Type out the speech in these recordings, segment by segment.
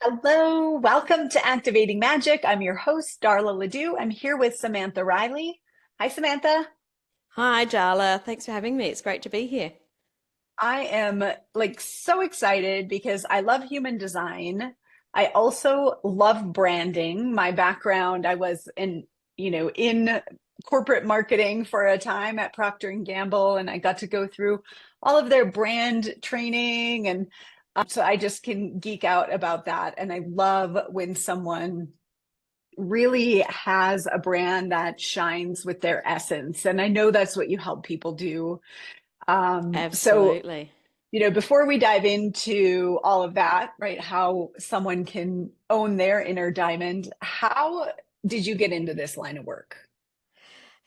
Hello, welcome to Activating Magic. I'm your host, Darla Ledoux. I'm here with Samantha Riley. Hi, Samantha. Hi, Jala. Thanks for having me. It's great to be here. I am so excited because I love human design. I also love branding. My background, I was in corporate marketing for a time at Procter and Gamble, and I got to go through all of their brand training, and so I just can geek out about that. And I love when someone really has a brand that shines with their essence. And I know that's what you help people do. So, Absolutely. before we dive into all of that, right, how someone can own their inner diamond, how did you get into this line of work?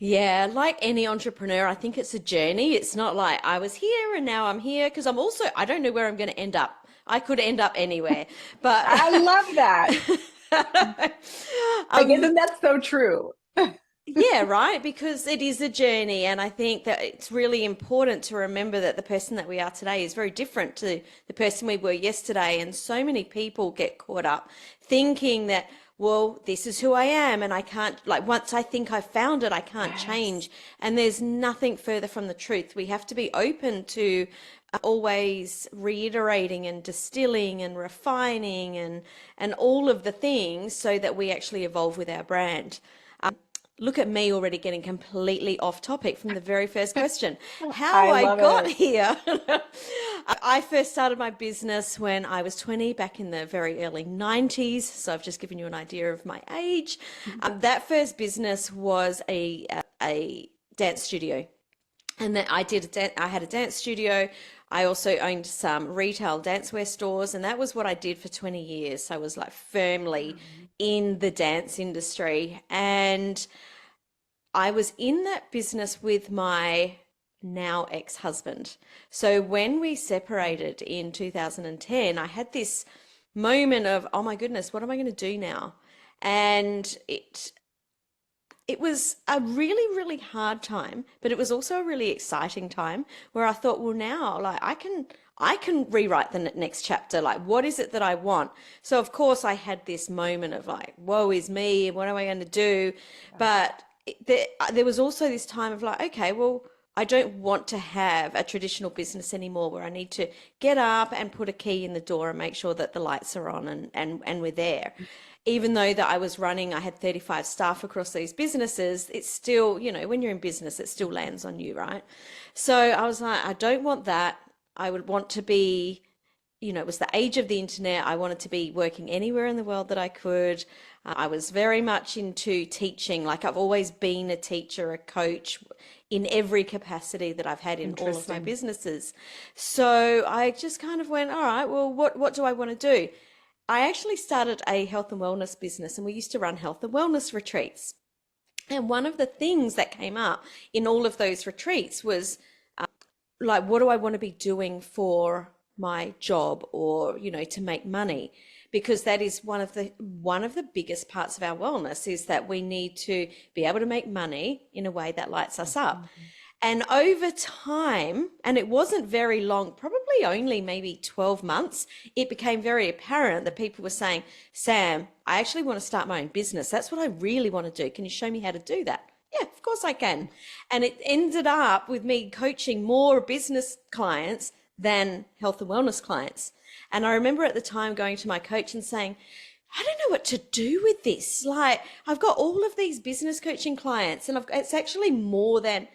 Yeah, like any entrepreneur, I think it's a journey. It's not like I was here and now I'm here because I don't know where I'm going to end up. I could end up anywhere, but I love that. Like, um, isn't that so true? yeah, right. Because it is a journey, and I think that it's really important to remember that the person that we are today is very different to the person we were yesterday. And so many people get caught up thinking that, well, this is who I am, and I can't, like, once I think I've found it, I can't Yes. change. And there's nothing further from the truth. We have to be open to always reiterating and distilling and refining and all of the things so that we actually evolve with our brand. Look at me already getting completely off topic from the very first question. How I I love got it. here. I first started my business when I was 20, back in the very early 90s. So I've just given you an idea of my age. That first business was a dance studio. And then I had a dance studio. I also owned some retail dancewear stores, and that was what I did for 20 years. So I was like firmly in the dance industry. And I was in that business with my now ex-husband. So when we separated in 2010, I had this moment of, oh my goodness, what am I going to do now? And it was a really, really hard time, but it was also a really exciting time where I thought, well, now like I can rewrite the next chapter. Like, what is it that I want? So of course I had this moment of like, woe is me, what am I going to do? Yes. But there was also this time of like, okay, well, I don't want to have a traditional business anymore where I need to get up and put a key in the door and make sure that the lights are on and we're there. Even though that I was running, I had 35 staff across these businesses, it's still, when you're in business, it still lands on you, right? So I was like, I don't want that. I would want to be, it was the age of the internet. I wanted to be working anywhere in the world that I could. I was very much into teaching. Like, I've always been a teacher, a coach in every capacity that I've had in all of my Interesting. businesses. So I just kind of went, all right, well, what do I want to do? I actually started a health and wellness business, and we used to run health and wellness retreats. And one of the things that came up in all of those retreats was like, what do I want to be doing for my job, or to make money? Because that is one of the biggest parts of our wellness, is that we need to be able to make money in a way that lights us up. Mhm. And over time, and it wasn't very long, probably only maybe 12 months, it became very apparent that people were saying, Sam, I actually want to start my own business. That's what I really want to do. Can you show me how to do that? Yeah, of course I can. And it ended up with me coaching more business clients than health and wellness clients. And I remember at the time going to my coach and saying, I don't know what to do with this. Like, I've got all of these business coaching clients, and it's actually more than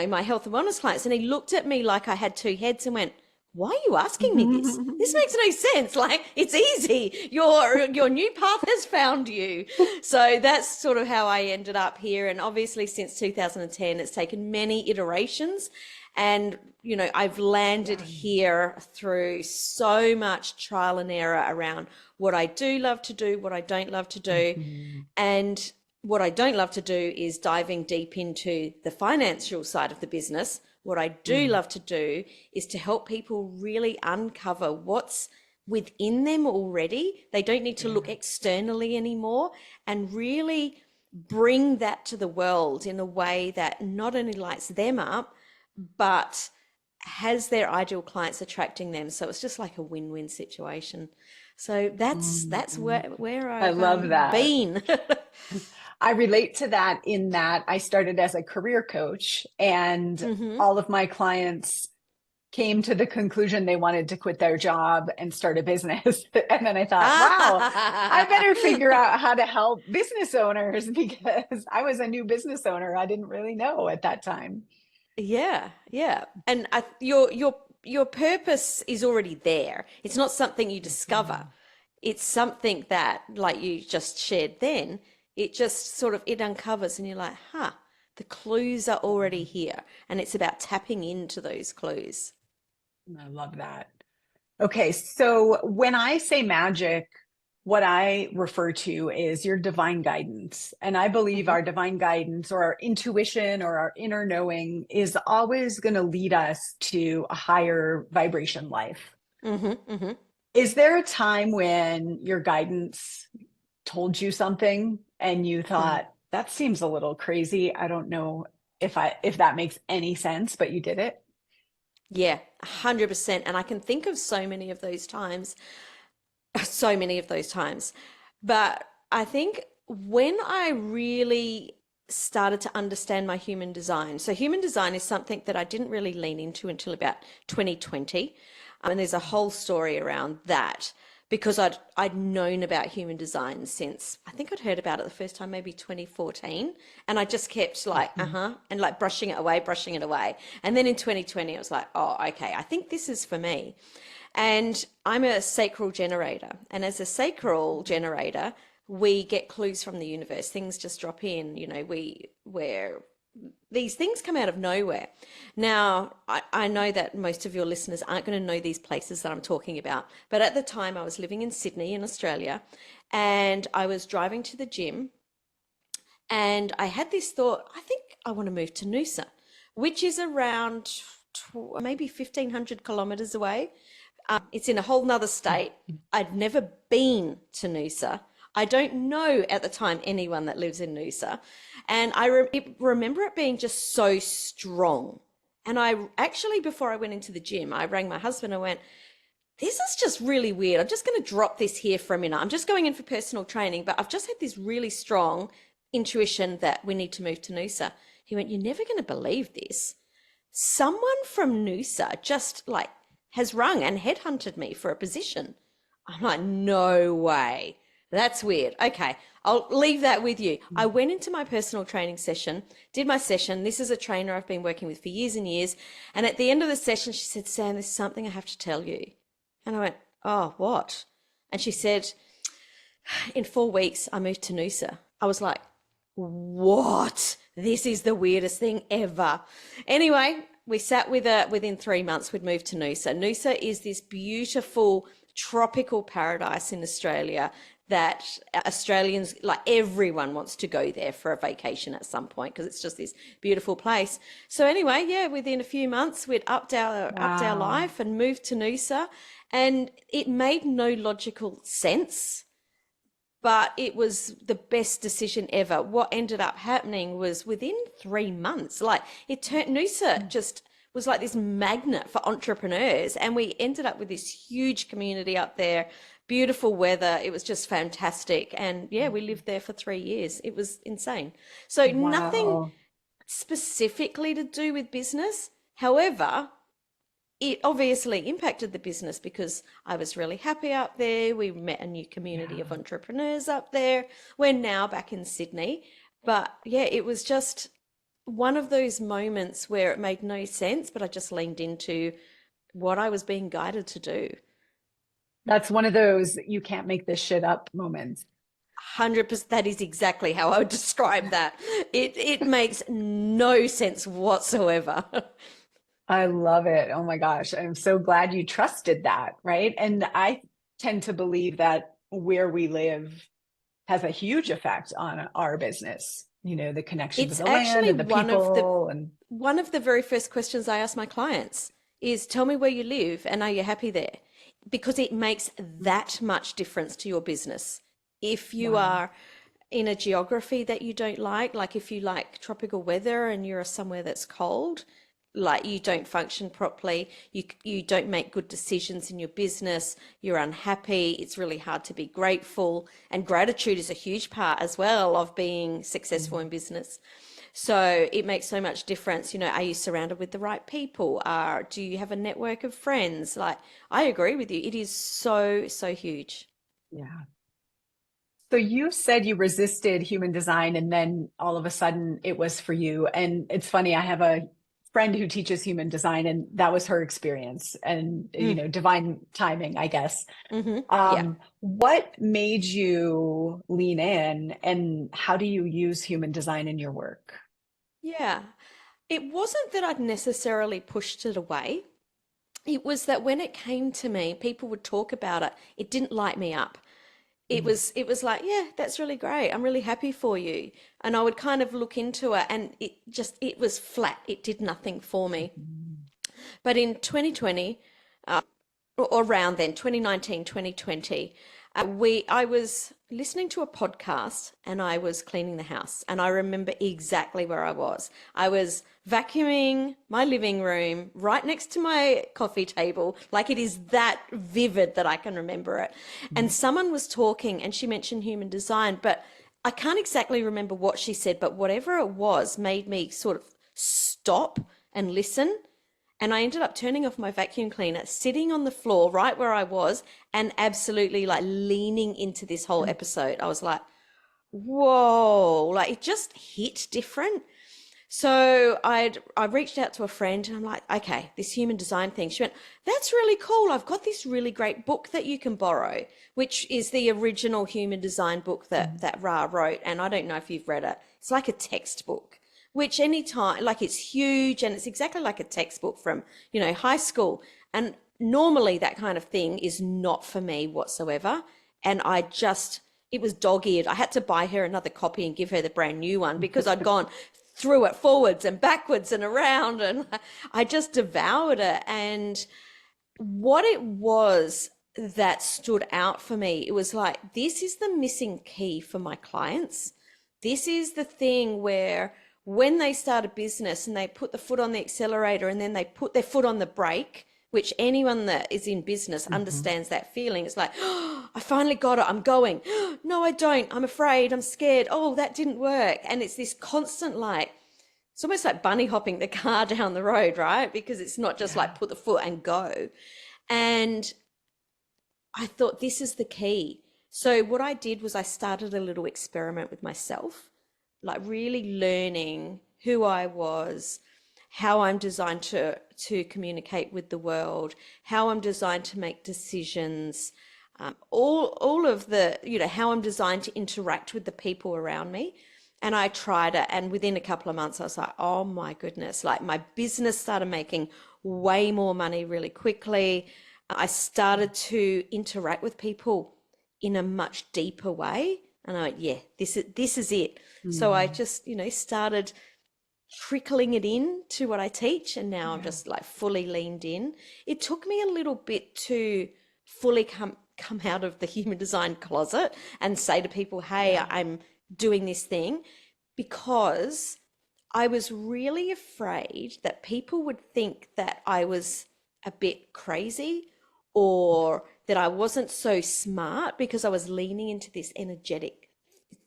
my health and wellness clients. And he looked at me like I had two heads and went, why are you asking me this? This makes no sense. Like, it's easy. Your new path has found you. So that's sort of how I ended up here. And obviously since 2010, it's taken many iterations. And, I've landed Yeah. here through so much trial and error around what I do love to do, what I don't love to do. Mhm. And what I don't love to do is diving deep into the financial side of the business. What I do Mm. love to do is to help people really uncover what's within them already. They don't need to look Yeah. externally anymore, and really bring that to the world in a way that not only lights them up, but has their ideal clients attracting them. So it's just like a win-win situation. So that's Mm. where I I've love that. been. I relate to that in that I started as a career coach, and Hmm. all of my clients came to the conclusion they wanted to quit their job and start a business. And then I thought, wow, I better figure out how to help business owners because I was a new business owner. I didn't really know at that time. Yeah, yeah. And your purpose is already there. It's not something you discover. Mhm. It's something that, like you just shared then, it just sort of it uncovers and you're like, huh, the clues are already here. And it's about tapping into those clues. I love that. Okay, so when I say magic, what I refer to is your divine guidance. And I believe Hmm. our divine guidance or our intuition or our inner knowing is always going to lead us to a higher vibration life. Hmm. Hmm. Is there a time when your guidance told you something and you Hmm. thought, that seems a little crazy. I don't know if that makes any sense, but you did it? Yeah, 100%. And I can think of so many of those times, so many of those times. But I think when I really started to understand my human design, so human design is something that I didn't really lean into until about 2020. And there's a whole story around that because I'd known about human design since I think I'd heard about it the first time maybe 2014, and I just kept like Mhm. and like brushing it away, brushing it away. And then in 2020 I was like, oh, okay, I think this is for me. And I'm a sacral generator. And as a sacral generator, we get clues from the universe. Things just drop in, where these things come out of nowhere. Now, I know that most of your listeners aren't going to know these places that I'm talking about, but at the time I was living in Sydney in Australia and I was driving to the gym and I had this thought, I think I want to move to Noosa, which is around maybe 1,500 kilometers away. It's in a whole nother state. I'd never been to Noosa. I don't know at the time anyone that lives in Noosa. And remember it being just so strong. And I actually, before I went into the gym, I rang my husband and went, this is just really weird. I'm just going to drop this here for a minute. I'm just going in for personal training, but I've just had this really strong intuition that we need to move to Noosa. He went, you're never going to believe this. Someone from Noosa just like has rung and headhunted me for a position. I'm like, no way. That's weird. Okay, I'll leave that with you. I went into my personal training session, did my session. This is a trainer I've been working with for years and years. And at the end of the session, she said, Sam, there's something I have to tell you. And I went, oh, what? And she said, in 4 weeks, I moved to Noosa. I was like, what? This is the weirdest thing ever. Anyway, we sat with her within 3 months, we'd moved to Noosa. Noosa is this beautiful tropical paradise in Australia that Australians, like everyone wants to go there for a vacation at some point because it's just this beautiful place. So anyway, yeah, within a few months we'd upped our Wow. life and moved to Noosa, and it made no logical sense, but it was the best decision ever. What ended up happening was within 3 months, like it turned, Noosa just was like this magnet for entrepreneurs. And we ended up with this huge community up there, beautiful weather. It was just fantastic. And yeah, we lived there for 3 years. It was insane. So nothing Wow. specifically to do with business. However, it obviously impacted the business because I was really happy up there. We met a new community Yeah. of entrepreneurs up there. We're now back in Sydney. But yeah, it was just one of those moments where it made no sense, but I just leaned into what I was being guided to do. That's one of those you can't make this shit up moments. 100%, that is exactly how I would describe that. It makes no sense whatsoever. I love it. Oh my gosh. I'm so glad you trusted that, right? And I tend to believe that where we live has a huge effect on our business, the connection to It's the land actually and the people and one of the very first questions I ask my clients is tell me where you live and are you happy there? Because it makes that much difference to your business. If you wow. are in a geography that you don't like if you like tropical weather and you're somewhere that's cold, like you don't function properly, you don't make good decisions in your business, you're unhappy, it's really hard to be grateful, and gratitude is a huge part as well of being successful in business. So it makes so much difference. Are you surrounded with the right people? Do you have a network of friends? Like, I agree with you. It is so, so huge. Yeah. So you said you resisted human design and then all of a sudden it was for you. And it's funny, I have a friend who teaches human design and that was her experience and, Mm, divine timing, I guess. yeah. What made you lean in and how do you use human design in your work? Yeah. It wasn't that I'd necessarily pushed it away. It was that when it came to me, people would talk about it. It didn't light me up. Mhm. It was like, yeah, that's really great. I'm really happy for you. And I would kind of look into it and it was flat. It did nothing for me. But in 2020, or around then, 2019, 2020, I was listening to a podcast and I was cleaning the house. And I remember exactly where I was. I was vacuuming my living room right next to my coffee table. Like it is that vivid that I can remember it. And someone was talking and she mentioned human design, but I can't exactly remember what she said, but whatever it was made me sort of stop and listen, and I ended up turning off my vacuum cleaner, sitting on the floor right where I was, and absolutely like leaning into this whole episode. I was like, whoa, like it just hit different. So I reached out to a friend and I'm like, okay, this human design thing. She went, that's really cool. I've got this really great book that you can borrow, which is the original human design book that Ra wrote. And I don't know if you've read it. It's like a textbook, which anytime, like it's huge and it's exactly like a textbook from, high school. And normally that kind of thing is not for me whatsoever. And it was dog-eared. I had to buy her another copy and give her the brand new one because I'd gone through it forwards and backwards and around and I just devoured it. And what it was that stood out for me, it was like, this is the missing key for my clients. This is the thing where when they start a business and they put the foot on the accelerator and then they put their foot on the brake, which anyone that is in business Mhm. understands that feeling. It's like, oh, I finally got it. I'm going. Oh, no, I don't. I'm afraid. I'm scared. Oh, that didn't work. And it's this constant like, it's almost like bunny hopping the car down the road, right? Because it's not just Yeah. like put the foot and go. And I thought this is the key. So what I did was I started a little experiment with myself, like really learning who I was, how I'm designed to communicate with the world, how I'm designed to make decisions, all of the, how I'm designed to interact with the people around me. And I tried it, and within a couple of months, I was like, oh my goodness, like my business started making way more money really quickly. I started to interact with people in a much deeper way. And I went, yeah, this is it. So I Mm. just, started trickling it in to what I teach, and now I'm Yeah. just like fully leaned in. It took me a little bit to fully come out of the human design closet and say to people, hey, Yeah. I'm doing this thing, because I was really afraid that people would think that I was a bit crazy or that I wasn't so smart because I was leaning into this energetic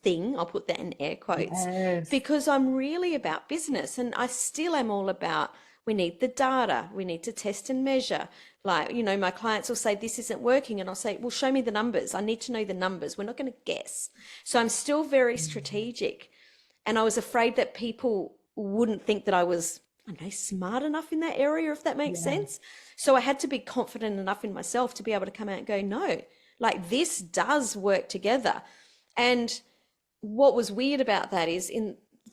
thing. I'll put that in air quotes Yes. because I'm really about business and I still am all about we need the data, we need to test and measure. Like, my clients will say this isn't working and I'll say, well, show me the numbers. I need to know the numbers. We're not going to guess. So I'm still very Mhm. strategic. And I was afraid that people wouldn't think that I was, I don't know, smart enough in that area, if that makes Yeah. sense. So I had to be confident enough in myself to be able to come out and go, no, like this does work together. And what was weird about that is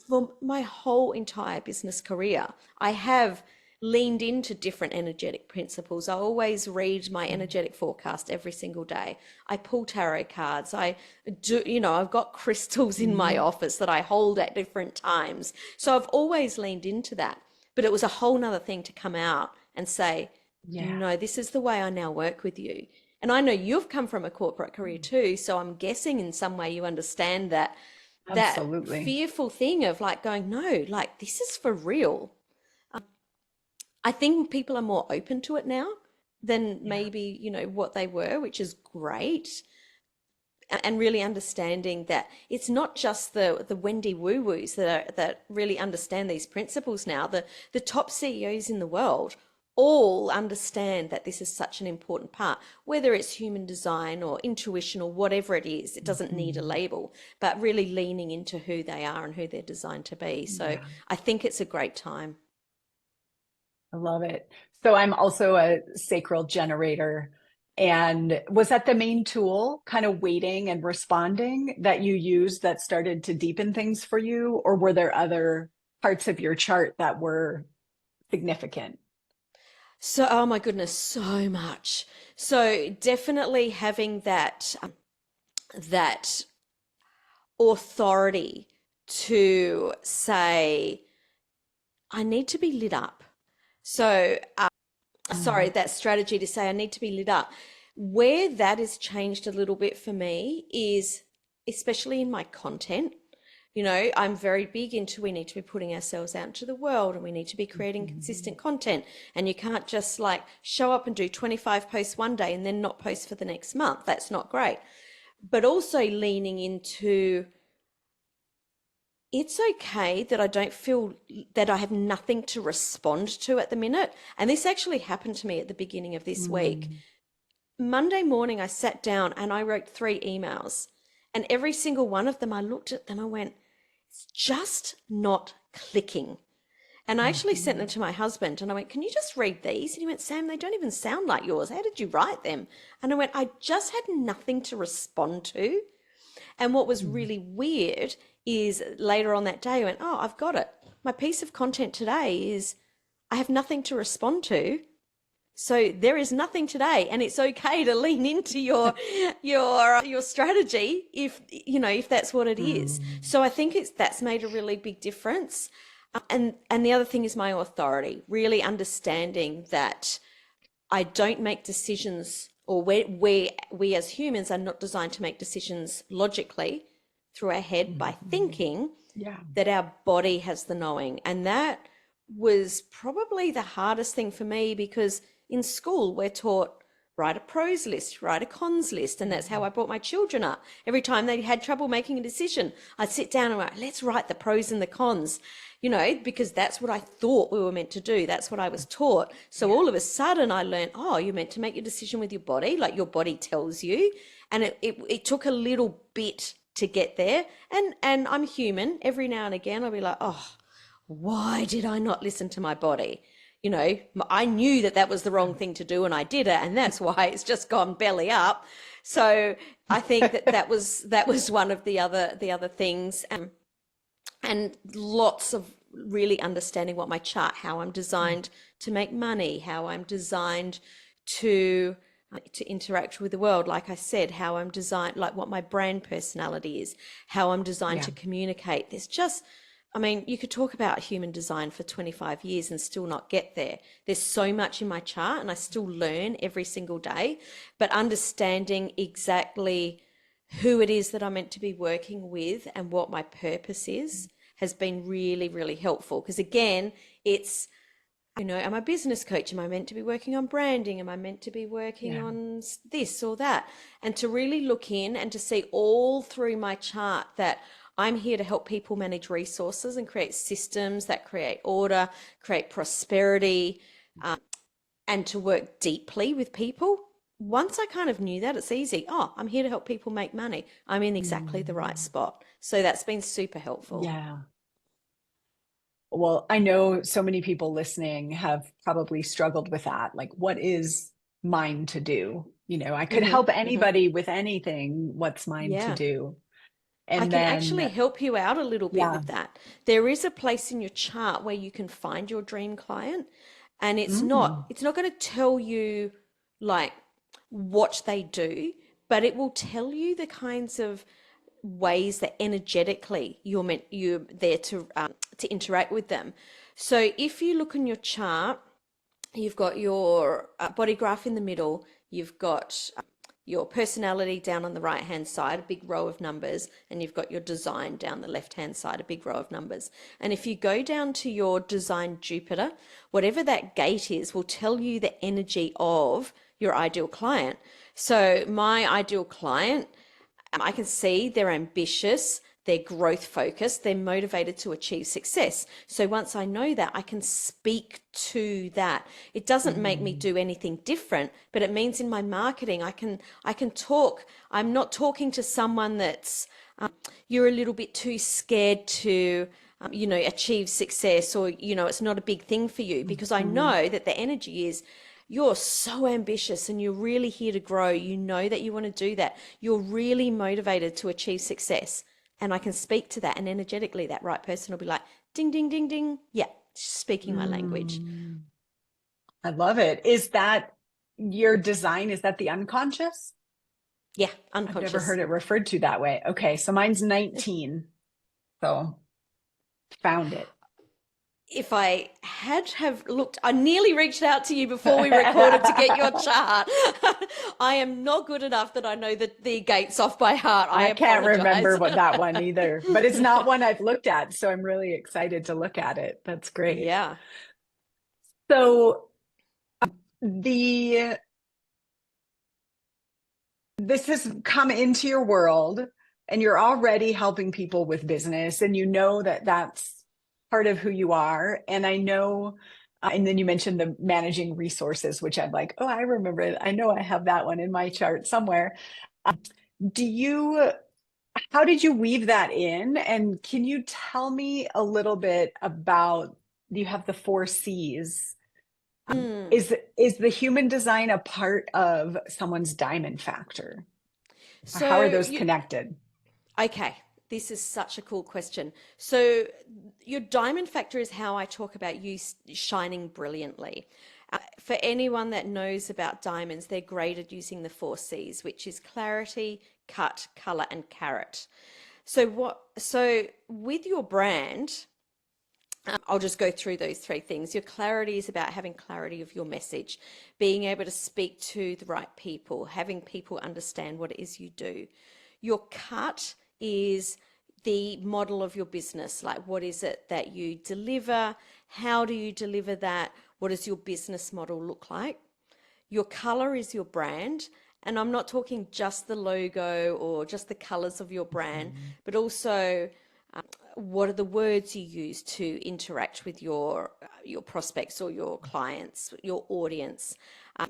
for my whole entire business career, I have leaned into different energetic principles. I always read my Mhm. energetic forecast every single day. I pull tarot cards. I do, I've got crystals in my Mhm. office that I hold at different times. So I've always leaned into that. But it was a whole nother thing to come out and say, Yeah. no, this is the way I now work with you. And I know you've come from a corporate career too, so I'm guessing in some way you understand that Absolutely. fearful thing of like going, no, like this is for real. I think people are more open to it now than maybe, what they were, which is great. And really understanding that it's not just the Wendy woo-woos that really understand these principles now. The top CEOs in the world all understand that this is such an important part, whether it's human design or intuition or whatever it is. It doesn't need a Mhm. label, but really leaning into who they are and who they're designed to be. So Yeah, I think it's a great time. I love it. So I'm also a sacral generator. And was that the main tool, kind of waiting and responding, that you used that started to deepen things for you? Or were there other parts of your chart that were significant? So, oh my goodness, so much. So definitely having that authority to say, I need to be lit up. So, sorry, Mm, that strategy to say, I need to be lit up. Where that has changed a little bit for me is especially in my content. I'm very big into we need to be putting ourselves out into the world and we need to be creating mhm, consistent content. And you can't just like show up and do 25 posts one day and then not post for the next month. That's not great. But also leaning into it's okay that I don't feel that I have nothing to respond to at the minute. And this actually happened to me at the beginning of this week. mm, Monday morning, I sat down and I wrote 3 emails. And every single one of them, I looked at them, I went, it's just not clicking. And I actually sent them mhm. to my husband and I went, can you just read these? And he went, Sam, they don't even sound like yours. How did you write them? And I went, I just had nothing to respond to. And what was Mm. really weird is later on that day, I went, oh, I've got it. My piece of content today is I have nothing to respond to. So there is nothing today, and it's okay to lean into your strategy if that's what it is. Mm. So I think that's made a really big difference. And the other thing is my authority, really understanding that I don't make decisions, or we as humans are not designed to make decisions logically through our head by Mhm. thinking, Yeah. that our body has the knowing. And that was probably the hardest thing for me because in school we're taught write a pros list, write a cons list. And that's how I Mhm. brought my children up. Every time they had trouble making a decision, I'd sit down and write, let's write the pros and the cons, because that's what I thought we were meant to do. That's what I was taught. So Yeah. all of a sudden I learned, oh, you're meant to make your decision with your body, like your body tells you. And it took a little bit to get there. And I'm human. Every now and again I'll be like, oh, why did I not listen to my body? I knew that was the wrong thing to do and I did it, and that's why it's just gone belly up. So I think that was one of the other things. And lots of really understanding what my chart, how I'm designed to make money, how I'm designed to interact with the world, like I said, how I'm designed, like what my brand personality is, how I'm designed Yeah. to communicate. You could talk about human design for 25 years and still not get there. There's so much in my chart and I still learn every single day, but understanding exactly who it is that I'm meant to be working with and what my purpose is has been really, really helpful. Because again, it's, am I a business coach? Am I meant to be working on branding? Am I meant to be working Yeah. on this or that? And to really look in and to see all through my chart that I'm here to help people manage resources and create systems that create order, create prosperity, and to work deeply with people. Once I kind of knew that, it's easy. Oh, I'm here to help people make money. I'm in exactly the right Mm. spot. So that's been super helpful. Yeah. Well, I know so many people listening have probably struggled with that. Like, what is mine to do? I could Hmm. help Hmm. anybody with anything. What's mine to Yeah. do? I And can actually then, help you out a little bit yeah. with that. There is a place in your chart where you can find your dream client, and it's Mm. not it's not going to tell you like what they do, but it will tell you the kinds of ways that energetically you're there to interact with them. So if you look in your chart, you've got your body graph in the middle, you've got your personality down on the right hand side, a big row of numbers, and you've got your design down the left hand side, a big row of numbers. And if you go down to your design Jupiter, whatever that gate is will tell you the energy of your ideal client. So my ideal client, I can see they're ambitious, they're growth focused, they're motivated to achieve success. So once I know that, I can speak to that. It doesn't make me Mm. do anything different, but it means in my marketing, I can talk. I'm not talking to someone that's you're a little bit too scared to achieve success, or it's not a big thing for you, because I Mhm. know that the energy is you're so ambitious and you're really here to grow. You know that you want to do that. You're really motivated to achieve success. And I can speak to that, and energetically, that right person will be like, ding, ding, ding, ding. Yeah, speaking my language. Mm. I love it. Is that your design? Is that the unconscious? Yeah, I've never heard unconscious. it referred to that way. Okay, so mine's 19. So found it. If I had have looked, I nearly reached out to you before we recorded to get your chart. I am not good enough that I know the gates off by heart. I I can't remember apologize. what that one either, but it's not one I've looked at, so I'm really excited to look at it. That's great. Yeah. So the this has come into your world and you're already helping people with business and you know that that's part of who you are. And I know and then you mentioned the managing resources, which I'm like, oh, I remember it. I know I have that one in my chart somewhere. Do you how did you weave that in? And can you tell me a little bit about, you have the four C's. Mm. Is the human design a part of someone's diamond factor? Or how are So those you connected? Okay, this is such a cool question. So your diamond factor is how I talk about you shining brilliantly. For anyone that knows about diamonds, they're graded using the four C's, which is clarity, cut, color, and carat. So with your brand, I'll just go through those three things. Your clarity is about having clarity of your message, being able to speak to the right people, having people understand what it is you do. Your cut is the model of your business. Like, what is it that you deliver? How do you deliver that? What does your business model look like? Your color is your brand. And I'm not talking just the logo or just the colors of your brand, Mhm. but also what are the words you use to interact with your prospects or your clients, your audience?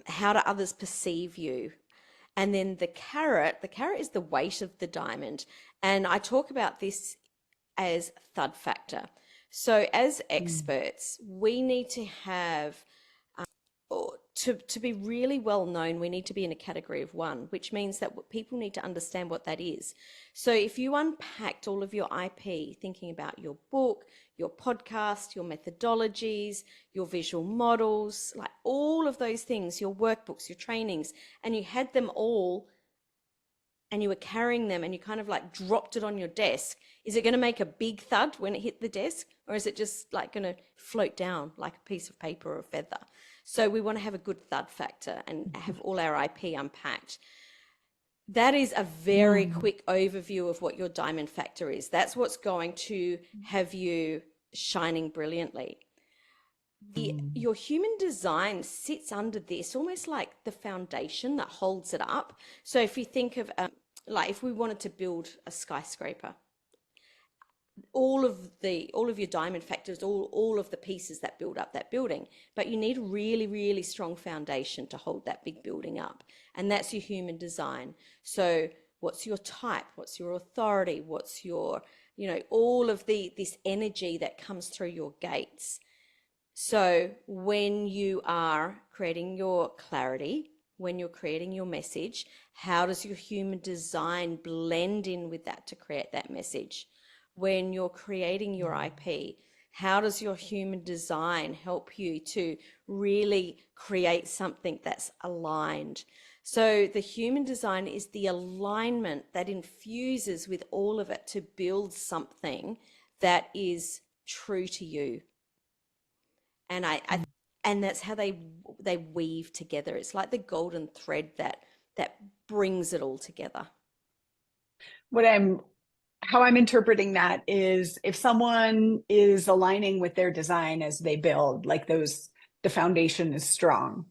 How do others perceive you? And then the carat is the weight of the diamond. And I talk about this as thud factor. So as experts, we need to have or to be really well known, we need to be in a category of one, which means that people need to understand what that is. So if you unpacked all of your IP, thinking about your book, your podcast, your methodologies, your visual models, like all of those things, your workbooks, your trainings, and you had them all and you were carrying them and you kind of like dropped it on your desk, is it going to make a big thud when it hit the desk? Or is it just like going to float down like a piece of paper or a feather? So we want to have a good thud factor and have all our IP unpacked. That is a very Mm. quick overview of what your diamond factor is. That's what's going to have you shining brilliantly. Mm. Your human design sits under this, almost like the foundation that holds it up. So if you think of like if we wanted to build a skyscraper, all of your diamond factors, all of the pieces that build up that building, but you need a really really strong foundation to hold that big building up, and that's your human design. So what's your type, what's your authority, what's your all of this energy that comes through your gates. So when you are creating your clarity, when you're creating your message, how does your human design blend in with that to create that message? When you're creating your IP, how does your human design help you to really create something that's aligned? So the human design is the alignment that infuses with all of it to build something that is true to you. And I and that's how they weave together. It's like the golden thread that that brings it all together. What I'm how I'm interpreting that is if someone is aligning with their design as they build, like those, the foundation is strong.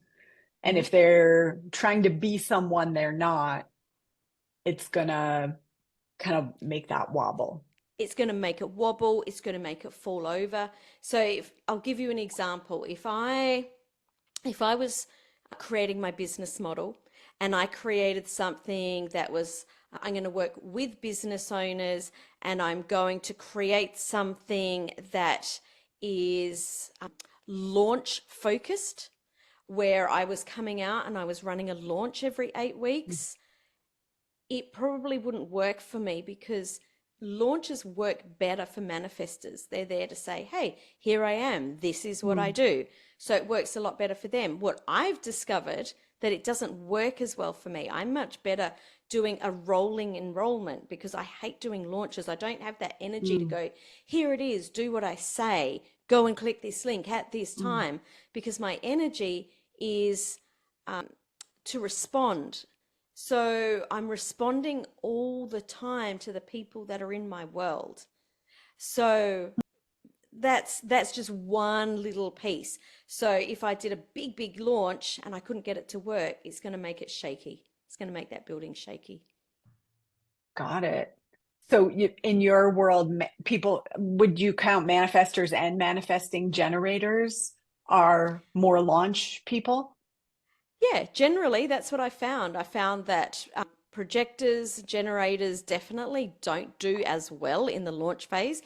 And Mhm. if they're trying to be someone they're not, it's gonna kind of make that wobble. It's going to make it wobble, it's going to make it fall over. So if I'll give you an example, if I was creating my business model and I created something that was, I'm going to work with business owners and I'm going to create something that is launch focused, where I was coming out and I was running a launch every 8 weeks, it probably wouldn't work for me because launches work better for manifestors. They're there to say, hey, here I am. This is what I Mm, do. So it works a lot better for them. What I've discovered that it doesn't work as well for me. I'm much better doing a rolling enrollment because I hate doing launches. I don't have that energy to mm, go, here it is, do what I say, go and click this link at this mm. time, because my energy is to respond. So I'm responding all the time to the people that are in my world. So that's just one little piece. So if I did a big launch and I couldn't get it to work, it's going to make it shaky. It's going to make that building shaky. Got it. So you, in your world, people, would you count manifestors and manifesting generators are more launch people? Yeah, generally that's what I found. I found that projectors, generators definitely don't do as well in the launch phase.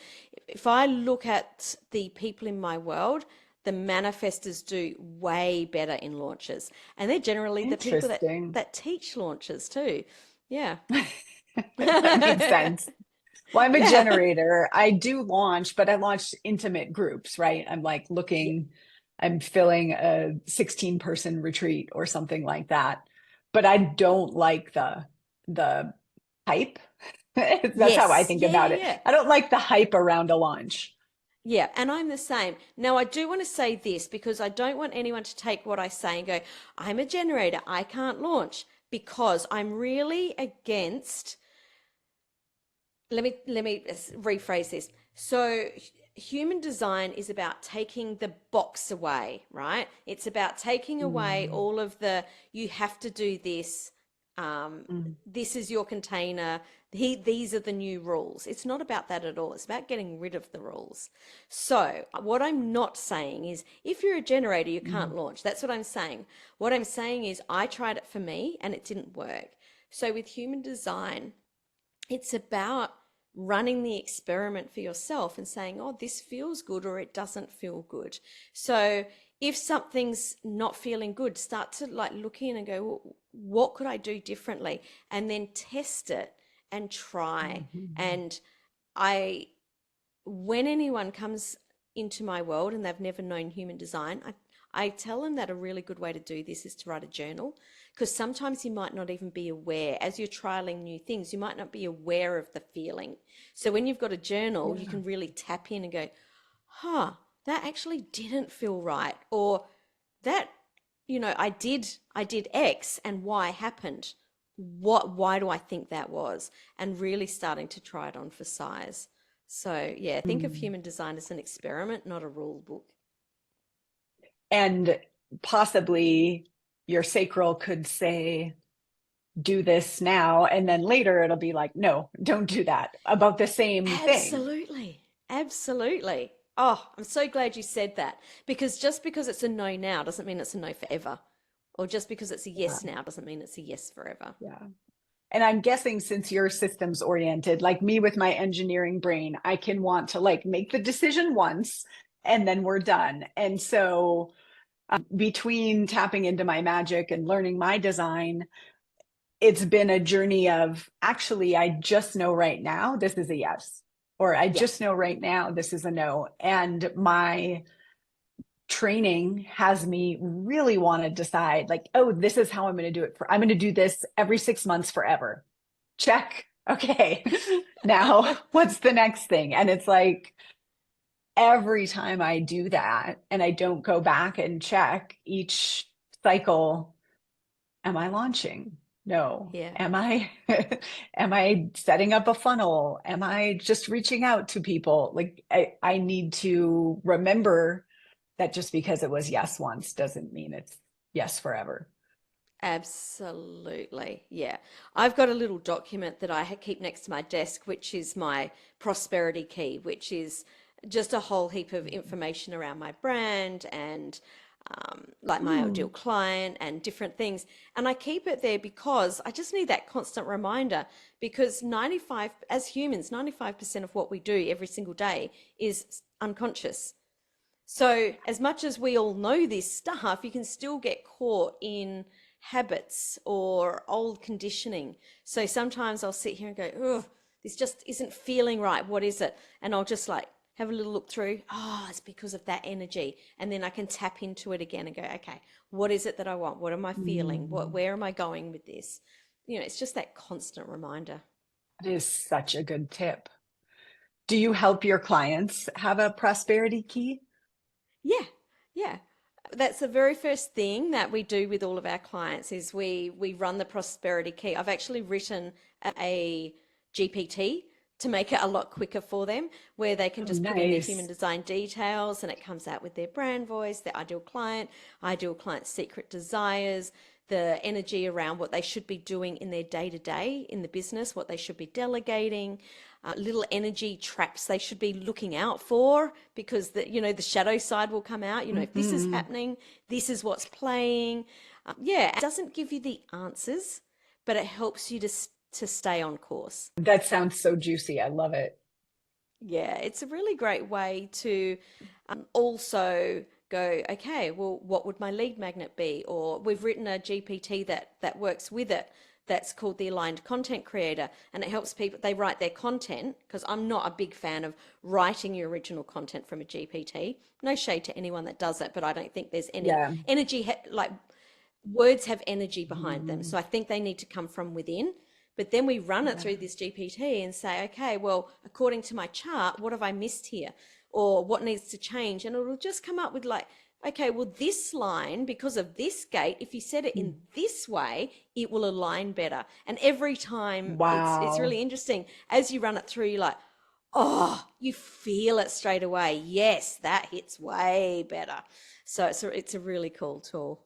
If I look at the people in my world, the manifestors do way better in launches. And they're generally the people that Interesting. that teach launches too. Yeah. That makes sense. Well, I'm a Yeah. generator. I do launch, but I launch intimate groups, right? I'm like Yeah. looking, I'm filling a 16-person retreat or something like that. But I don't like the hype. That's how I Yes. think Yeah, yeah, about it. yeah. I don't like the hype around a launch. Yeah, and I'm the same. Now, I do want to say this because I don't want anyone to take what I say and go, I'm a generator, I can't launch, because I'm really against, let me rephrase this. So human design is about taking the box away, right? It's about taking away Mm, all of the, you have to do this, mm, this is your container, these are the new rules. It's not about that at all. It's about getting rid of the rules. So what I'm not saying is if you're a generator, you can't mm, launch. That's what I'm saying. What I'm saying is I tried it for me and it didn't work. So with human design, it's about running the experiment for yourself and saying, oh, this feels good or it doesn't feel good. So if something's not feeling good, start to like look in and go, well, what could I do differently? And then test it and try. mhm, And I, when anyone comes into my world and they've never known human design, I tell them that a really good way to do this is to write a journal, because sometimes you might not even be aware, as you're trialing new things, you might not be aware of the feeling. So when you've got a journal, you yeah. can really tap in and go, huh, that actually didn't feel right. Or that, I did X and Y happened. Why do I think that was? And really starting to try it on for size. So yeah, think of Mm. human design as an experiment, not a rule book. And possibly your sacral could say, do this now. And then later it'll be like, no, don't do that about the same thing. Absolutely. Absolutely. Oh, I'm so glad you said that, because just because it's a no now doesn't mean it's a no forever. Or just because it's a Yeah. yes now doesn't mean it's a yes forever. Yeah. And I'm guessing since you're systems oriented, like me with my engineering brain, I can want to like make the decision once and then we're done. And so between tapping into my magic and learning my design, it's been a journey of actually, I just know right now this is a yes, or I Yeah. just know right now this is a no. And my training has me really want to decide, like, oh, this is how I'm going to do it. I'm going to do this every 6 months forever. Check. Okay. Now, what's the next thing? And it's like every time I do that and I don't go back and check each cycle, am I launching? No. Yeah. Am I am I setting up a funnel? Am I just reaching out to people? Like I need to remember that just because it was yes once doesn't mean it's yes forever. Absolutely. Yeah. I've got a little document that I keep next to my desk, which is my prosperity key, which is just a whole heap of information around my brand and like my ideal Hmm. client and different things. And I keep it there because I just need that constant reminder because 95, as humans, 95% of what we do every single day is unconscious. So, as much as we all know this stuff, you can still get caught in habits or old conditioning. So, sometimes I'll sit here and go, oh, this just isn't feeling right. What is it? And I'll just like have a little look through. Oh, it's because of that energy. And then I can tap into it again and go, okay, what is it that I want? What am I feeling? Hmm. Where am I going with this? It's just that constant reminder. That is such a good tip. Do you help your clients have a prosperity key? Yeah, yeah. That's the very first thing that we do with all of our clients is we run the prosperity key. I've actually written a GPT to make it a lot quicker for them, where they can Oh, just put in their human nice. design details and it comes out with their brand voice, their ideal client secret desires, the energy around what they should be doing in their day to day in the business, what they should be delegating, little energy traps they should be looking out for because the shadow side will come out. If this is Hmm. happening, this is what's playing. Yeah, it doesn't give you the answers, but it helps you to stay on course. That sounds so juicy. I love it. Yeah, it's a really great way to also go, okay, well, what would my lead magnet be? Or we've written a GPT that works with it that's called the Aligned Content Creator, and it helps people, they write their content, because I'm not a big fan of writing your original content from a GPT. No shade to anyone that does it, but I don't think there's any Yeah. energy, like words have energy behind them. Mhm. So I think they need to come from within. But then we run it Yeah. through this GPT and say, okay, well, according to my chart, what have I missed here? Or what needs to change? And it'll just come up with like, okay, well, this line, because of this gate, if you set it in this way, it will align better. And every time it's Wow. really interesting. As you run it through, you're like, oh, you feel it straight away. Yes, that hits way better. So it's a really cool tool.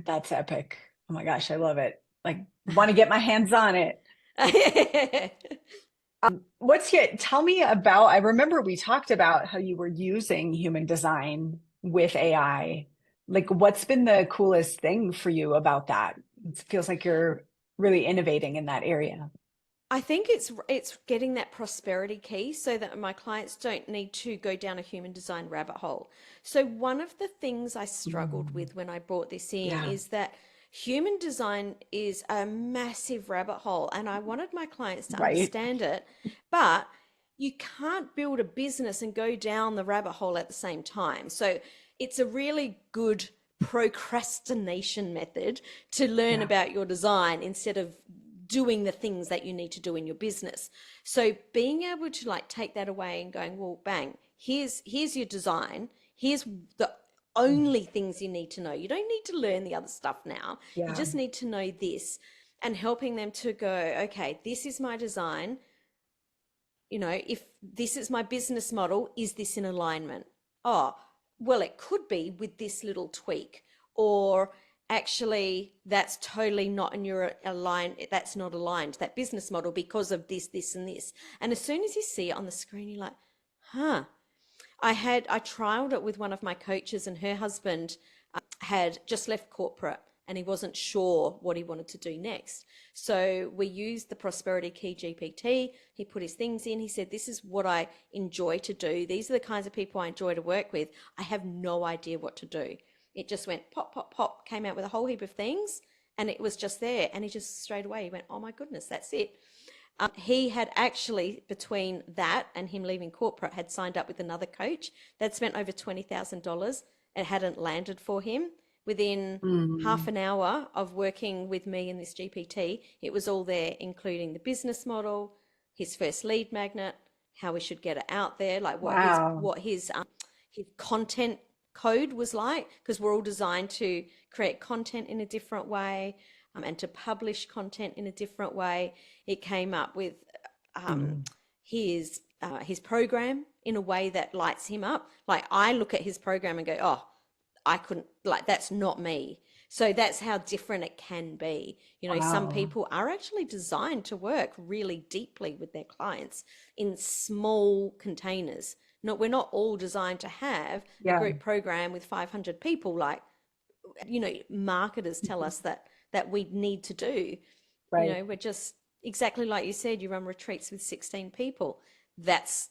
That's epic. Oh my gosh, I love it. Like, want to get my hands on it. Tell me about, I remember we talked about how you were using human design with AI. Like, what's been the coolest thing for you about that? It feels like you're really innovating in that area. I think it's getting that prosperity key so that my clients don't need to go down a human design rabbit hole. So one of the things I struggled Mm. with when I brought this in Yeah, is that human design is a massive rabbit hole and I wanted my clients to right. understand it, but you can't build a business and go down the rabbit hole at the same time. So it's a really good procrastination method to learn Yeah, about your design instead of doing the things that you need to do in your business. So being able to like take that away and going, well, bang, here's your design. Here's the only things you need to know. You don't need to learn the other stuff now. You yeah, just need to know this and helping them to go, okay, this is my design. If this is my business model, is this in alignment? Oh, well, it could be with this little tweak. Or actually, that's totally not in your align, that's not aligned, that business model because of this, this, and this. And as soon as you see it on the screen, you're like, huh. I trialed it with one of my coaches, and her husband had just left corporate and he wasn't sure what he wanted to do next. So we used the Prosperity Key GPT. He put his things in. He said, this is what I enjoy to do. These are the kinds of people I enjoy to work with. I have no idea what to do. It just went pop, pop, pop, came out with a whole heap of things and it was just there. And he just straight away, he went, oh my goodness, that's it. He had actually, between that and him leaving corporate, had signed up with another coach that spent over $20,000. It hadn't landed for him. Within half Mm. an hour of working with me and this GPT, it was all there, including the business model, his first lead magnet, how we should get it out there, like Wow. what his content code was like, because we're all designed to create content in a different way. and to publish content in a different way. It came up with um, Mm. his program in a way that lights him up. Like I look at his program and go, oh, I couldn't, like, that's not me. So that's how different it can be. You know, some Wow. people are actually designed to work really deeply with their clients in small containers. Not, we're not all designed to have a Yeah. group program with 500 people like, you know, marketers tell Mhm. us that we need to do. You Right. know, we're just exactly like you said, you run retreats with 16 people. That's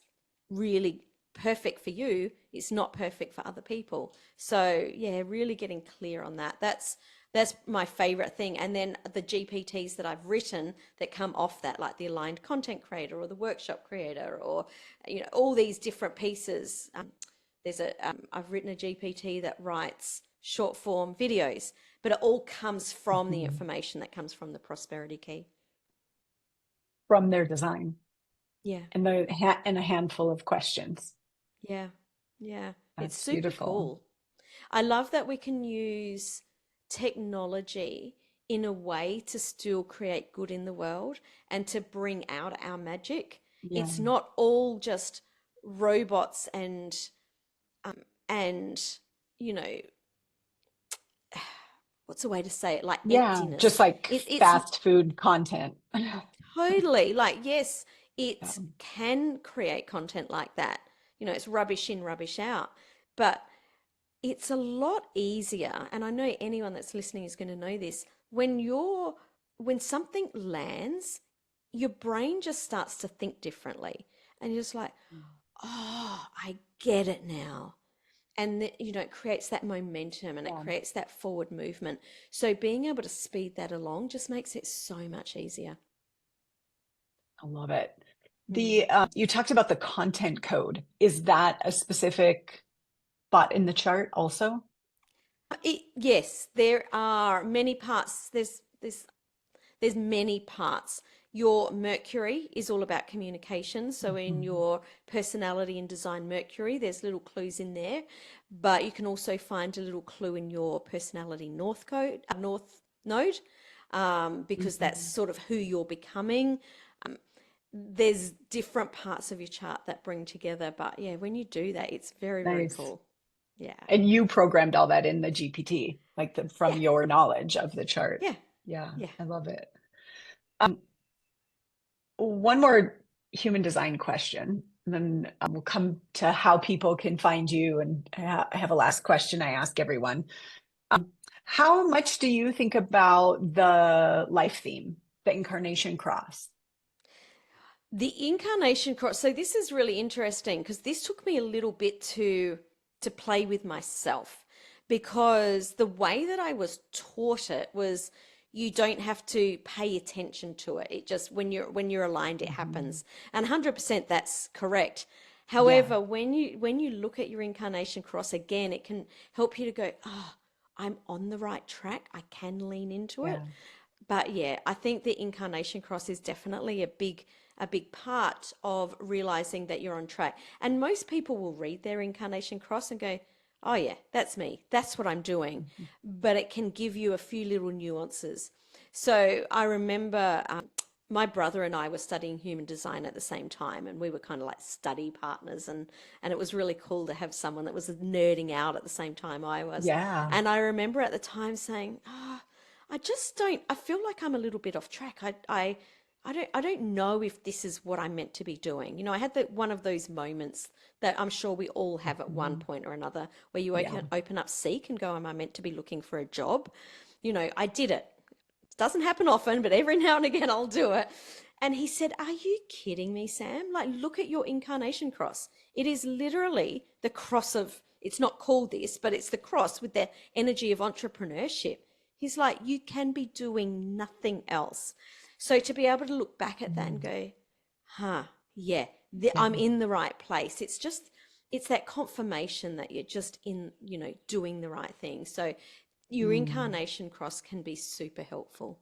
really perfect for you. It's not perfect for other people. So yeah, really getting clear on that. That's my favorite thing. And then the GPTs that I've written that come off that, like the aligned content creator or the workshop creator, or you know, all these different pieces. I've written a GPT that writes short form videos, but it all comes from the Mhm. information that comes from the prosperity key. From their design Yeah, and and a handful of questions. yeah, yeah. It's That's super beautiful. cool. I love that we can use technology in a way to still create good in the world and to bring out our magic. Yeah. It's not all just robots and you know, what's the way to say it? Like Yeah. Just emptiness. like It's fast food content. totally like, yes, Yeah. it can create content like that. You know, it's rubbish in, rubbish out. But it's a lot easier, and I know anyone that's listening is going to know this. When something lands, your brain just starts to think differently. And you're just like, oh, I get it now. And you know, it creates that momentum and it Yeah. creates that forward movement. So being able to speed that along just makes it so much easier. I love it. Mm. The you talked about the content code. Is that a specific spot in the chart also? Yes, there are many parts. There's many parts. Your Mercury is all about communication. So in Mhm. your personality and design Mercury, there's little clues in there, but you can also find a little clue in your personality North node, because that's Mhm. sort of who you're becoming. There's different parts of your chart that bring together, but yeah, when you do that, it's very, very Nice. cool. Yeah. And you programmed all that in the GPT, like from Yeah. your knowledge of the chart. Yeah. Yeah, Yeah. I love it. Um, one more human design question, and then we'll come to how people can find you. And I have a last question I ask everyone. How much do you think about the life theme, the incarnation cross? The incarnation cross. So this is really interesting because this took me a little bit to play with myself, because the way that I was taught it was you don't have to pay attention to it. It just, when you're aligned, it Mhm. happens. And 100% that's correct. Yeah, However, when you look at your incarnation cross again, it can help you to go, oh, I'm on the right track. I can lean into it. yeah, But yeah, I think the incarnation cross is definitely a big part of realizing that you're on track. And most people will read their incarnation cross and go, "Oh yeah, that's me. That's what I'm doing." mhm. But it can give you a few little nuances. So I remember my brother and I were studying human design at the same time, and we were kind of like study partners, and it was really cool to have someone that was nerding out at the same time I was. Yeah. And I remember at the time saying, "Oh, I just don't. I feel like I'm a little bit off track. I don't know if this is what I'm meant to be doing." You know, I had one of those moments that I'm sure we all have at one Mhm. point or another, where you Yeah. open up Seek and go, "Am I meant to be looking for a job?" You know, I did it. It doesn't happen often, but every now and again I'll do it. And he said, "Are you kidding me, Sam? Like, look at your incarnation cross. It is literally the cross of, it's not called this, but it's the cross with the energy of entrepreneurship." He's like, "You can be doing nothing else." So to be able to look back at that and Mm. go, huh, yeah, Yeah. I'm in the right place. It's that confirmation that you're just in, doing the right thing. So your Mm. incarnation cross can be super helpful.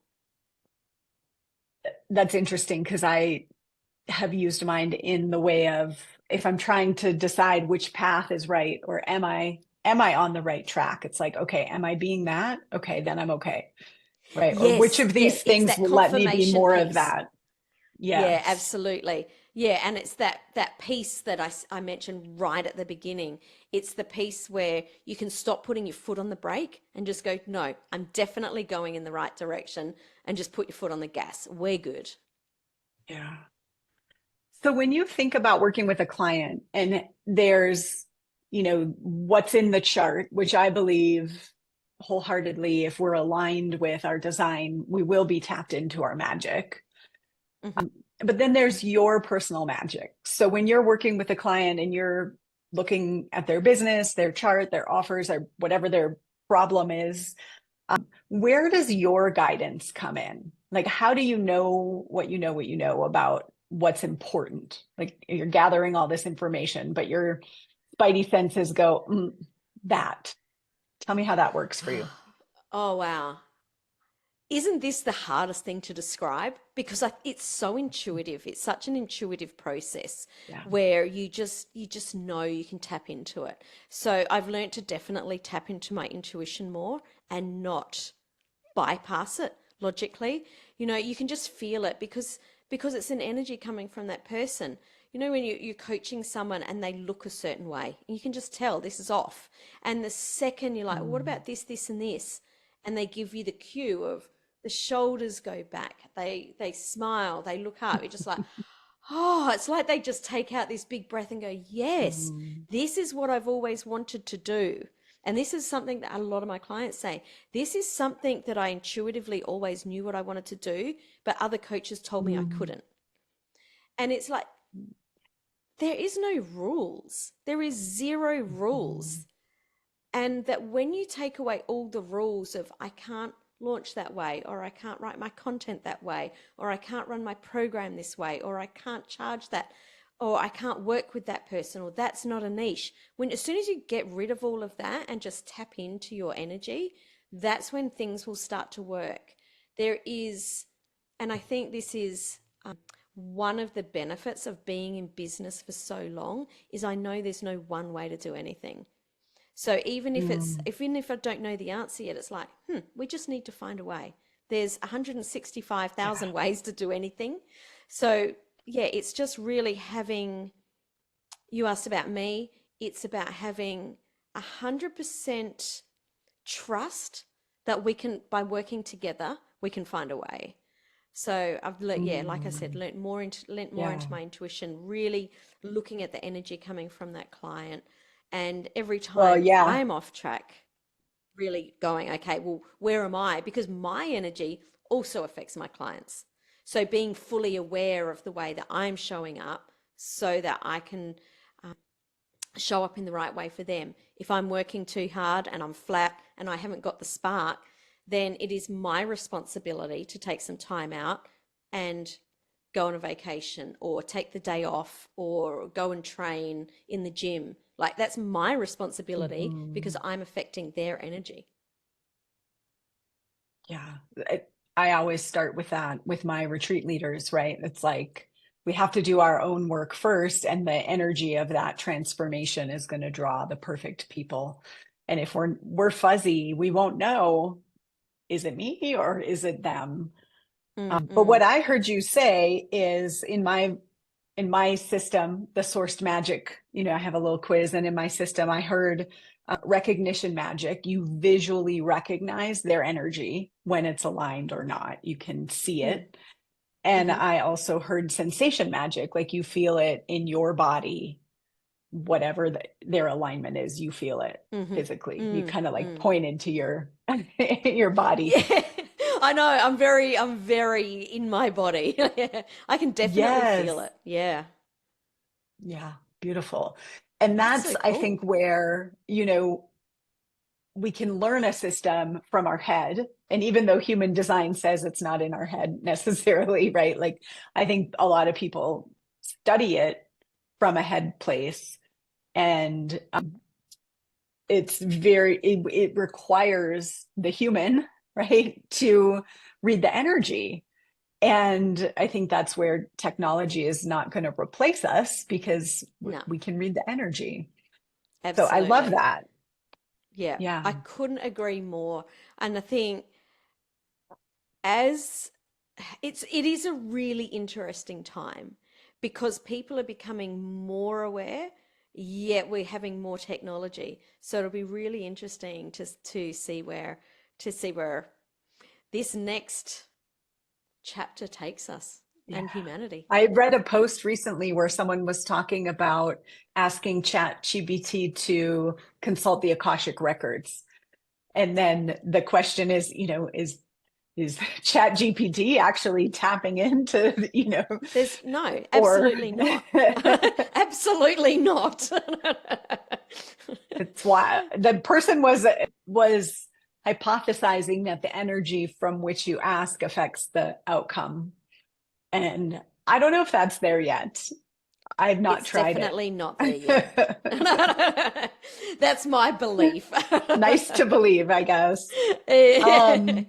That's interesting because I have used mine in the way of if I'm trying to decide which path is right or am I on the right track? It's like, okay, am I being that? Okay, then I'm okay. right? Or which Yes, of yeah, these it's things that will let me be confirmation more of piece. that? Yeah, Yes. absolutely. Yeah, and it's that piece that I mentioned right at the beginning. It's the piece where you can stop putting your foot on the brake and just go, no, I'm definitely going in the right direction, and just put your foot on the gas. We're good. Yeah. So when you think about working with a client and there's, what's in the chart, which I believe wholeheartedly, if we're aligned with our design, we will be tapped into our magic. Hmm. But then there's your personal magic. So when you're working with a client and you're looking at their business, their chart, their offers, or whatever their problem is, where does your guidance come in? Like, how do you know what you know about what's important? Like, you're gathering all this information, but your spidey senses go, that. Tell me how that works for you. Oh, wow. Isn't this the hardest thing to describe? Because it's so intuitive. It's such an intuitive process Yeah. where you just know you can tap into it. So I've learned to definitely tap into my intuition more and not bypass it logically. You can just feel it because it's an energy coming from that person. When you're coaching someone and they look a certain way, you can just tell this is off. And the second you're like, well, what Mm. about this, and this? And they give you the cue of the shoulders go back, they smile, they look up. You're just like, oh, it's like they just take out this big breath and go, yes, Mm. this is what I've always wanted to do. And this is something that a lot of my clients say. This is something that I intuitively always knew what I wanted to do, but other coaches told me I Mm. couldn't. And it's like, there is no rules. There is zero Mm. rules. And that when you take away all the rules of I can't launch that way, or I can't write my content that way, or I can't run my program this way, or I can't charge that, or I can't work with that person, or that's not a niche. As soon as you get rid of all of that and just tap into your energy, that's when things will start to work. There is, and I think this is one of the benefits of being in business for so long, is I know there's no one way to do anything. So Mm. even if I don't know the answer yet, it's like, we just need to find a way. There's Yeah. 165,000 ways to do anything. So yeah, it's just really having, you asked about me, it's about having 100% trust that we can, by working together, we can find a way. So I've learned, yeah, like I said, Mm. learned more Yeah. into my intuition, really looking at the energy coming from that client. And every Well, time yeah. I'm off track, really going, okay, well, where am I? Because my energy also affects my clients. So being fully aware of the way that I'm showing up so that I can show up in the right way for them. If I'm working too hard and I'm flat and I haven't got the spark, then it is my responsibility to take some time out and go on a vacation or take the day off or go and train in the gym. Like, that's my responsibility because Mhm. I'm affecting their energy. Yeah. I always start with that with my retreat leaders, right? It's like we have to do our own work first, and the energy of that transformation is going to draw the perfect people. And if we're fuzzy, we won't know, is it me or is it them? But what Mm-mm. I heard you say is in my system, the sourced magic, I have a little quiz, and in my system, I heard recognition magic. You visually recognize their energy when it's aligned or not. You can see Mm. it. And Mm-hmm. I also heard sensation magic, like you feel it in your body, whatever their alignment is, you feel it Mm-hmm. physically. You Mm. kind of like Mm. pointed to your your body. Yeah, I know. I'm very in my body. Yeah, I can definitely feel Yes. it. Yeah, Yeah, beautiful. And that's that's, so I think, cool. where, we can learn a system from our head. And even though human design says it's not in our head necessarily, right? Like, I think a lot of people study it from a head place. And it requires the human, right, to read the energy. And I think that's where technology is not going to replace us because No, we can read the energy. So I love absolutely. that. Yeah, Yeah. I couldn't agree more. And I think as it is a really interesting time because people are becoming more aware, yet we're having more technology. So it'll be really interesting to see where this next chapter takes us Yeah. and humanity. I read a post recently where someone was talking about asking Chat GPT to consult the Akashic records. And then the question is, is Chat GPT actually tapping into, There's no, or absolutely not. Absolutely not. it's why the person was hypothesizing that the energy from which you ask affects the outcome. And I don't know if that's there yet. I've not It's tried definitely not there yet. it. That's my belief. Nice to believe, I guess. Um,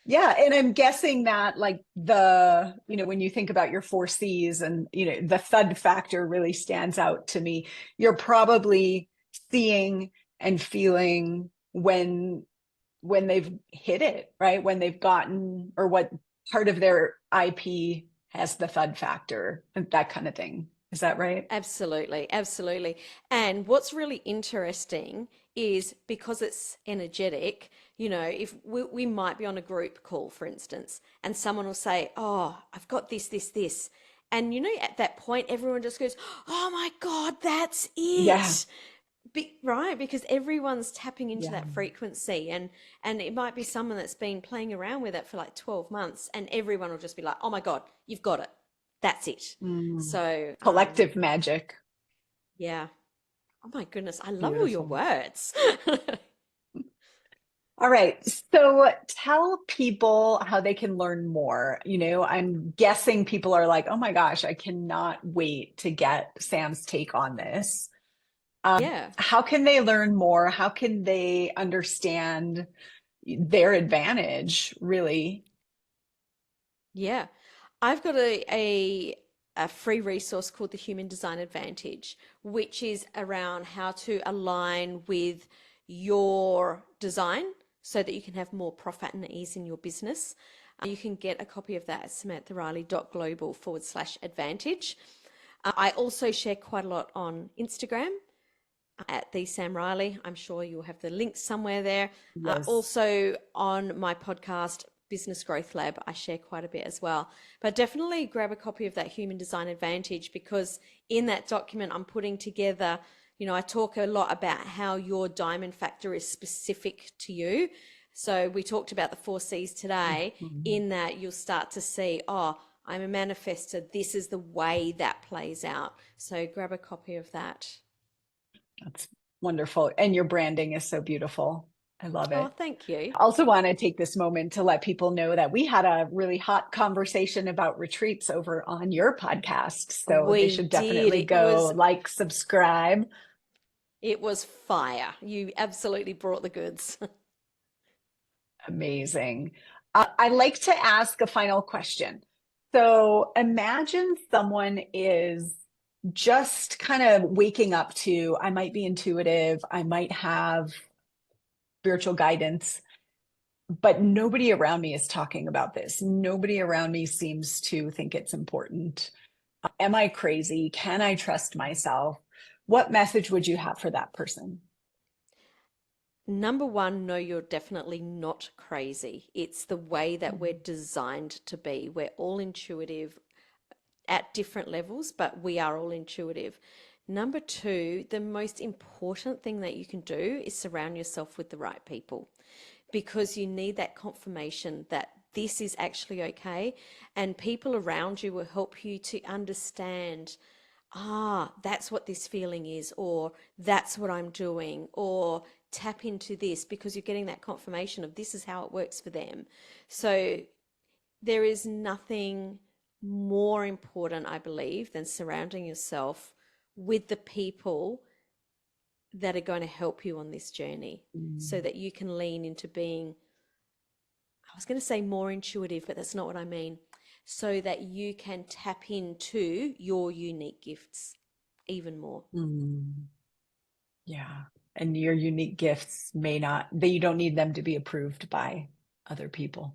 yeah, and I'm guessing that like when you think about your four C's and the thud factor really stands out to me. You're probably seeing and feeling when they've hit it, right? When they've gotten or what part of their IP has the thud factor and that kind of thing. Is that right? Absolutely, absolutely. And what's really interesting is because it's energetic, if we might be on a group call, for instance, and someone will say, "Oh, I've got this, this, this." And at that point, everyone just goes, "Oh my God, that's Yeah. it." Right, because everyone's tapping into Yeah. that frequency, and it might be someone that's been playing around with it for like 12 months, and everyone will just be like, "Oh my God, you've got it. That's it." Mm. So, Collective magic. yeah. Oh my goodness, I love all your Beautiful. words. All right. So tell people how they can learn more. I'm guessing people are like, oh my gosh, I cannot wait to get Sam's take on this. Yeah, How can they learn more? How can they understand their advantage, really? yeah. I've got a free resource called the Human Design Advantage, which is around how to align with your design so that you can have more profit and ease in your business. You can get a copy of that at samanthariley.global/advantage. I also share quite a lot on Instagram at the Sam Riley. I'm sure you'll have the link somewhere there. Yes. Also on my podcast, Business Growth Lab, I share quite a bit as well. But definitely grab a copy of that Human Design Advantage because in that document I'm putting together, I talk a lot about how your diamond factor is specific to you. So we talked about the four C's today. Mhm. In that you'll start to see, oh, I'm a manifestor. This is the way that plays out. So grab a copy of that. That's wonderful. And your branding is so beautiful. I love Oh, it. thank you. I also want to take this moment to let people know that we had a really hot conversation about retreats over on your podcast. So they We should did. definitely go like, subscribe. It was fire. You absolutely brought the goods. Amazing. I like to ask a final question. So imagine someone is just kind of waking up to, I might be intuitive, I might have spiritual guidance, but nobody around me is talking about this. Nobody around me seems to think it's important. Am I crazy? Can I trust myself? What message would you have for that person? Number one, no, you're definitely not crazy. It's the way that we're designed to be. We're all intuitive at different levels, but we are all intuitive. Number two, the most important thing that you can do is surround yourself with the right people because you need that confirmation that this is actually okay. And people around you will help you to understand, that's what this feeling is, or that's what I'm doing, or tap into this because you're getting that confirmation of this is how it works for them. So there is nothing more important, I believe, than surrounding yourself with the people that are going to help you on this journey so Mm. that you can lean into being, I was going to say more intuitive, but that's not what I mean. So that you can tap into your unique gifts even more. Mm. Yeah. And your unique gifts may not, that you don't need them to be approved by other people.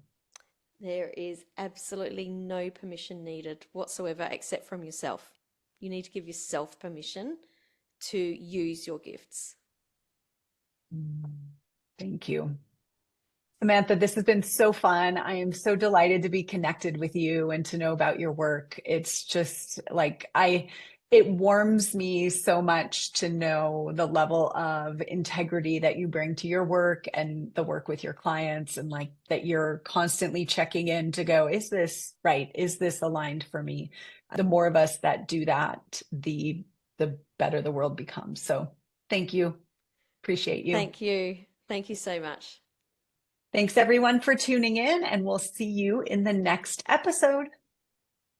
There is absolutely no permission needed whatsoever except from yourself. You need to give yourself permission to use your gifts. Mm. Thank you. Samantha, this has been so fun. I am so delighted to be connected with you and to know about your work. It's just like it warms me so much to know the level of integrity that you bring to your work and the work with your clients, and like that you're constantly checking in to go, is this right? Is this aligned for me? The more of us that do that, the better the world becomes. So thank you. Appreciate you. Thank you. Thank you so much. Thanks everyone for tuning in, and we'll see you in the next episode.